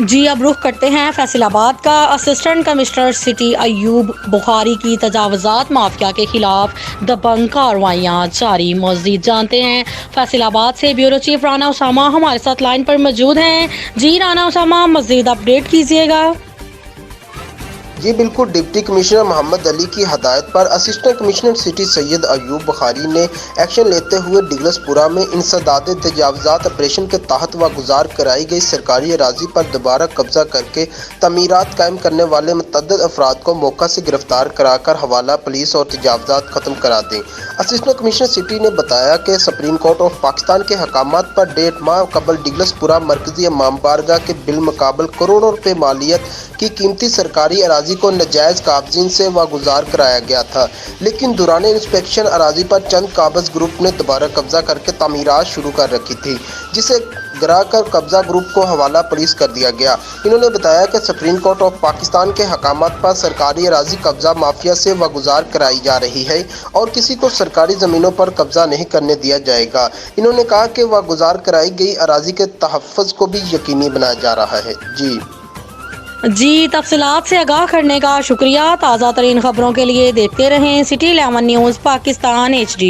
جی اب رخ کرتے ہیں فیصل آباد کا۔ اسسٹنٹ کمشنر سٹی ایوب بخاری کی تجاوزات مافیا کے خلاف دبنگ کارروائیاں جاری۔ مزید جانتے ہیں فیصل آباد سے بیورو چیف رانا اسامہ ہمارے ساتھ لائن پر موجود ہیں۔ جی رانا اسامہ، مزید اپڈیٹ کیجیے گا۔ جی بالکل، ڈپٹی کمشنر محمد علی کی ہدایت پر اسسٹنٹ کمشنر سٹی سید ایوب بخاری نے ایکشن لیتے ہوئے ڈگلس پورہ میں انسداد تجاوزات آپریشن کے تحت واگزار کرائی گئی سرکاری اراضی پر دوبارہ قبضہ کر کے تعمیرات قائم کرنے والے متعدد افراد کو موقع سے گرفتار کرا کر حوالہ پولیس اور تجاوزات ختم کرا دیں۔ اسسٹنٹ کمشنر سٹی نے بتایا کہ سپریم کورٹ آف پاکستان کے احکامات پر 1.5 ماہ قبل ڈگلس پورہ مرکزی امام بارگاہ کے بالمقابل کروڑوں روپے مالیت کی قیمتی سرکاری اراضی کو ناجائز قابضین سے واگزار کرایا گیا تھا، لیکن دوران انسپیکشن اراضی پر چند قابض گروپ نے دوبارہ قبضہ کر کے تعمیرات شروع کر رکھی تھی، جسے گرا کر قبضہ گروپ کو حوالہ پولیس کر دیا گیا۔ انہوں نے بتایا کہ سپریم کورٹ آف پاکستان کے احکامات پر سرکاری اراضی قبضہ مافیا سے واگزار کرائی جا رہی ہے اور کسی کو سرکاری زمینوں پر قبضہ نہیں کرنے دیا جائے گا۔ انہوں نے کہا کہ واگزار کرائی گئی اراضی کے تحفظ کو بھی یقینی بنایا جا رہا ہے۔ جی تفصیلات سے آگاہ کرنے کا شکریہ۔ تازہ ترین خبروں کے لیے دیکھتے رہیں سٹی 11 نیوز پاکستان HD۔